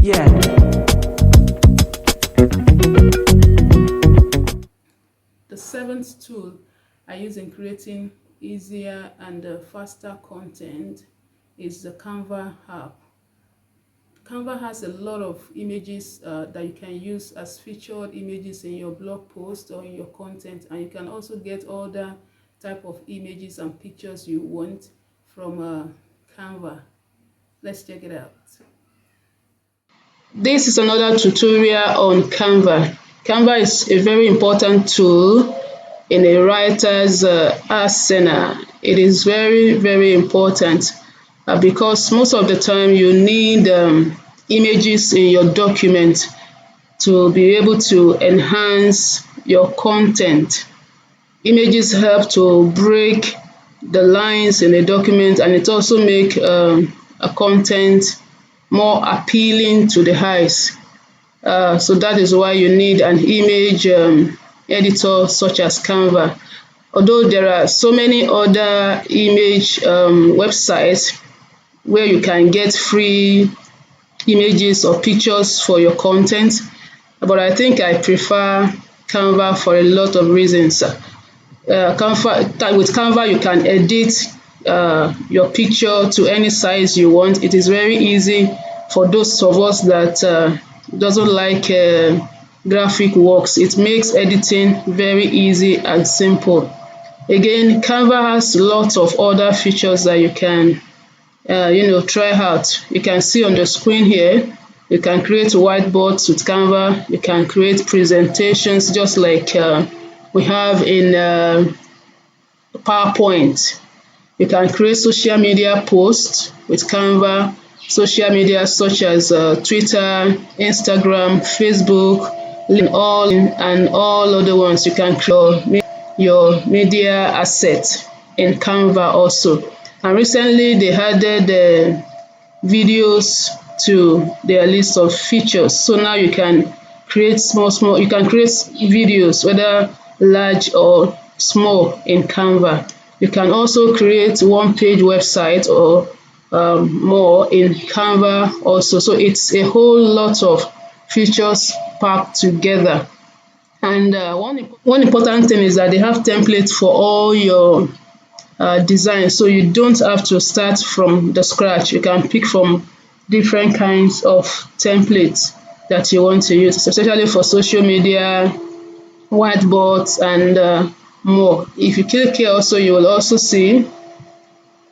again. The seventh tool I use in creating easier and faster content is the Canva app. Canva has a lot of images that you can use as featured images in your blog post or in your content, and you can also get other type of images and pictures you want from Canva. Let's check it out. This is another tutorial on Canva. Canva is a very important tool in a writer's arsenal. It is very, very important because most of the time you need images in your document to be able to enhance your content. Images help to break the lines in a document, and it also make a content more appealing to the eyes. So that is why you need an image editor such as Canva. Although there are so many other image websites where you can get free images or pictures for your content, but I think I prefer Canva for a lot of reasons. With Canva, you can edit your picture to any size you want. It is very easy for those of us that doesn't like graphic works. It makes editing very easy and simple. Again, Canva has lots of other features that you can try out. You can see on the screen here, you can create whiteboards with Canva. You can create presentations just like we have in PowerPoint. You can create social media posts with Canva. Social media such as Twitter, Instagram, Facebook, and all other ones. You can create your media asset in Canva also. And recently they added videos to their list of features. So now you can create you can create videos, whether large or small, in Canva. You can also create one-page website or more in Canva also. So it's a whole lot of features packed together. And one important thing is that they have templates for all your design, so you don't have to start from the scratch. You can pick from different kinds of templates that you want to use, especially for social media, whiteboards, and more. If you click here also, you will also see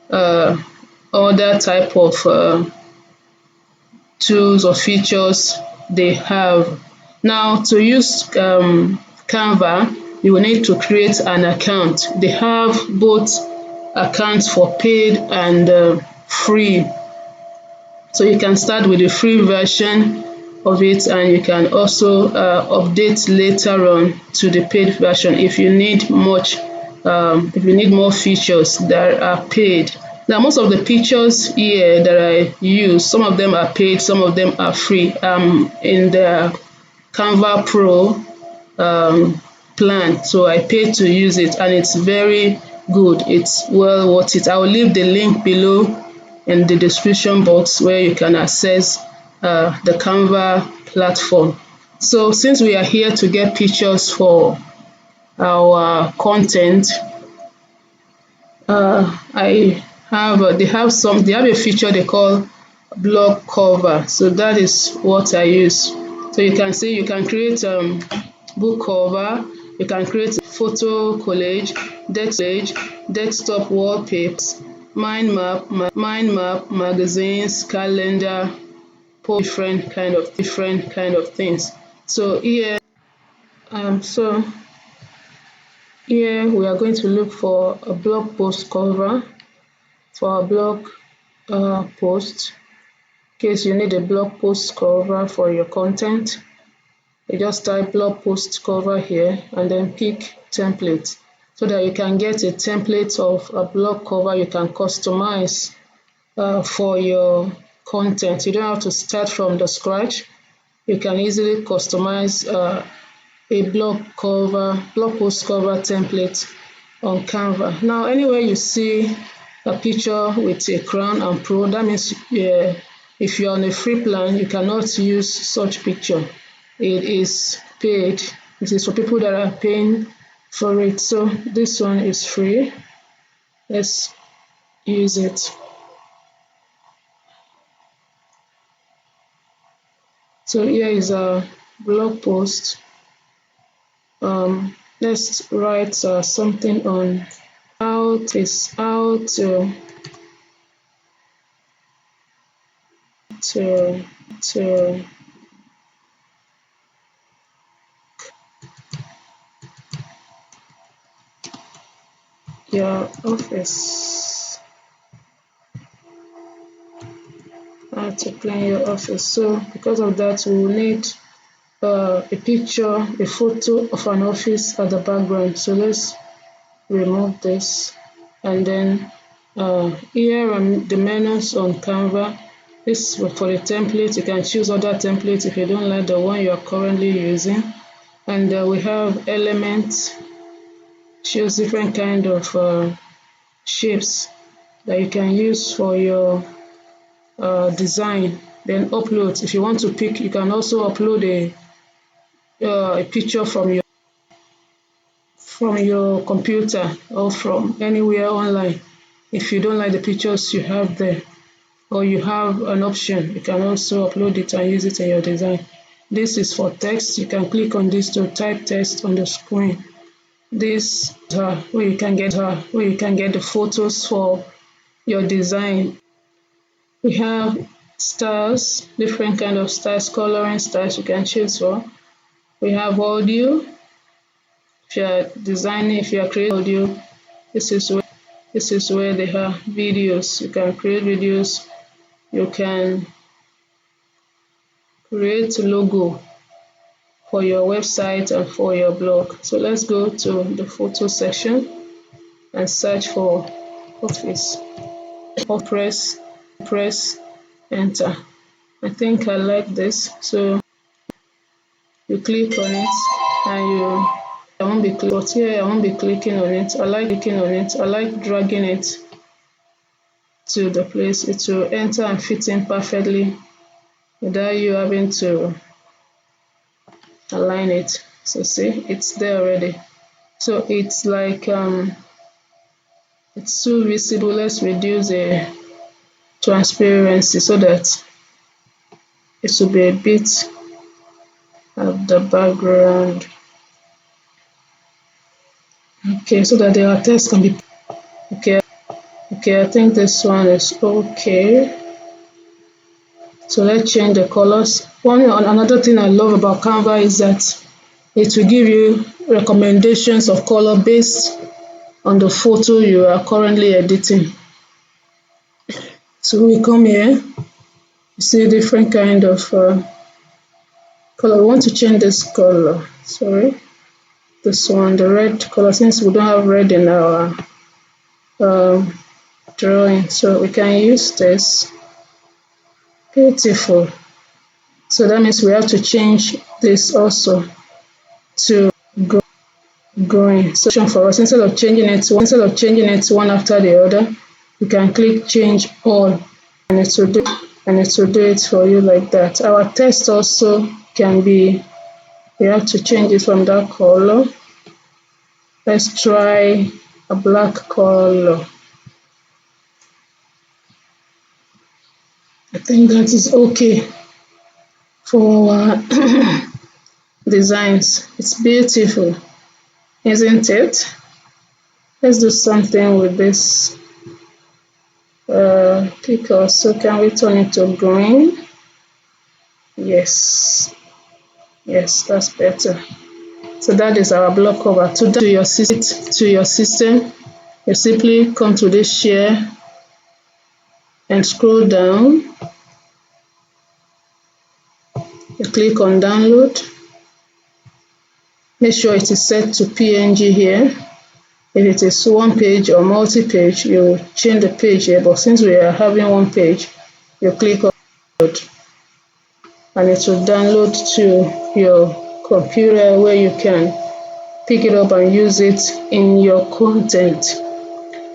other type of tools or features they have. Now, to use Canva, you will need to create an account. They have both accounts for paid and free. So you can start with the free version of it, and you can also update later on to the paid version if you need more features that are paid. Now, most of the pictures here that I use, some of them are paid, some of them are free. In the Canva Pro plan, so I paid to use it, and it's very good. It's well worth it. I will leave the link below in the description box where you can access the Canva platform. So since we are here to get pictures for our content, they have a feature they call blog cover. So that is what I use. So you can see you can create book cover, you can create photo collage, desktop wallpapers, mind map, magazines, calendar, different kind of things. So here we are going to look for a blog post cover for our blog post. In case you need a blog post cover for your content, you just type blog post cover here and then pick template, so that you can get a template of a blog cover you can customize for your content. You don't have to start from the scratch. You can easily customize a blog post cover template on Canva. Now, anywhere you see a picture with a crown and pro, that means If you're on a free plan, you cannot use such picture. It is paid. It is for people that are paying for it. So this one is free. Let's use it. So here is a blog post. Let's write something on how to to your office, how to plan your office. So because of that, we will need a picture, a photo of an office at the background. So let's remove this, and then here are the menus on Canva. This for the template. You can choose other templates if you don't like the one you are currently using. And we have elements, shows different kind of shapes that you can use for your design. Then upload. If you want to pick, you can also upload a picture from your computer or from anywhere online. If you don't like the pictures you have there, or you have an option, you can also upload it and use it in your design. This is for text. You can click on this to type text on the screen. This where you can get the photos for your design. We have styles, different kind of styles, coloring styles you can choose for. We have audio. If you are designing, if you are creating audio, this is where they have videos. You can create videos. You can create logo for your website and for your blog. So let's go to the photo section and search for office. Or press enter. I think I like this. So you click on it and I won't be clicking, but here I won't be clicking on it. I like clicking on it. I like dragging it to the place. It will enter and fit in perfectly without you having to align it. So see, it's there already. So it's like it's too visible. Let's reduce the transparency so that it will be a bit of the background. Okay, so that the text can be okay. Okay, I think this one is okay. So let's change the colors. Another thing I love about Canva is that it will give you recommendations of color based on the photo you are currently editing. So we come here, you see different kind of color. We want to change this color. Sorry, this one, the red color, since we don't have red in our drawing, so we can use this. Beautiful. So that means we have to change this also to green. So for us, instead of changing it one after the other, you can click change all, and it will do it for you like that. Our text also can be, we have to change it from that color. Let's try a black color. I think that is okay for our designs. It's beautiful, isn't it? Let's do something with this picker. So can we turn it to green? Yes, that's better. So that is our block cover. To your system, you simply come to this share and scroll down. You click on download. Make sure it is set to PNG here. If it is one page or multi-page, you change the page here, but since we are having one page, you click on download and it will download to your computer where you can pick it up and use it in your content.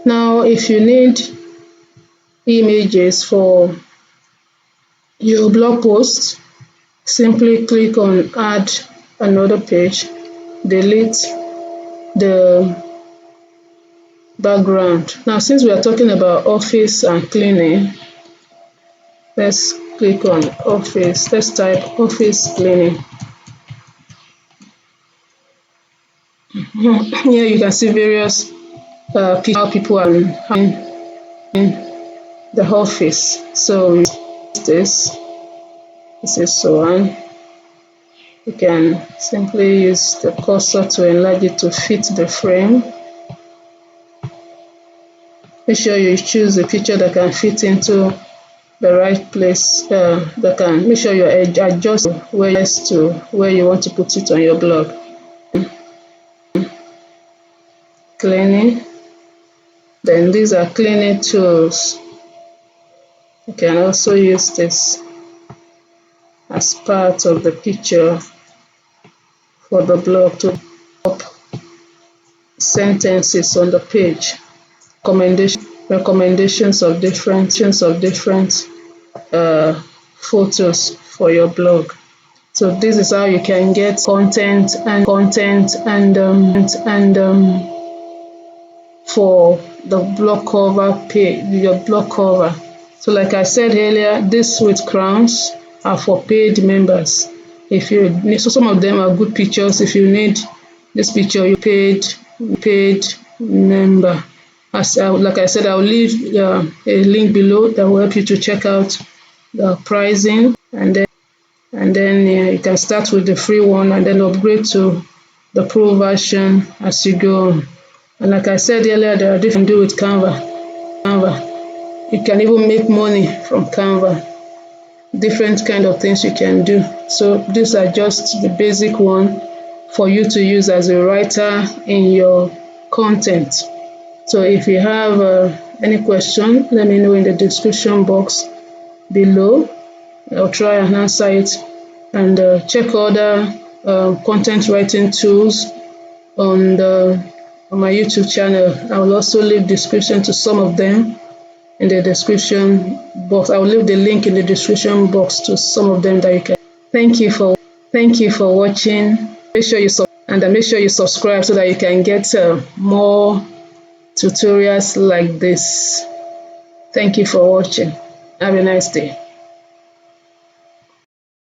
Now, if you need images for your blog post, simply click on add another page, delete the background. Now, since we are talking about office and cleaning, let's click on office. Let's type office cleaning. Here you can see various pictures how people are in the office. So this is one. You can simply use the cursor to enlarge it to fit the frame. Make sure you choose a picture that can fit into the right place. That can make sure you adjust where you want to put it on your blog. Cleaning. Then these are cleaning tools. You can also use this as part of the picture for the blog to up sentences on the page. Recommendations of different photos for your blog. So this is how you can get content and for the blog cover page, your blog cover. So like I said earlier, this with crowns are for paid members. If you need, so some of them are good pictures. If you need this picture, you paid member. Like I said, I'll leave a link below that will help you to check out the pricing, and then you can start with the free one and then upgrade to the pro version as you go on. And like I said earlier, there are different things to do with Canva. You can even make money from Canva. Different kind of things you can do. So these are just the basic one for you to use as a writer in your content. So if you have any question, let me know in the description box below. I'll try and answer it. And check other content writing tools on my YouTube channel. I will also leave description to some of them in the description box. I will leave the link in the description box to some of them that you can. Thank you for watching. Make sure you subscribe so that you can get more tutorials like this. Thank you for watching. Have a nice day.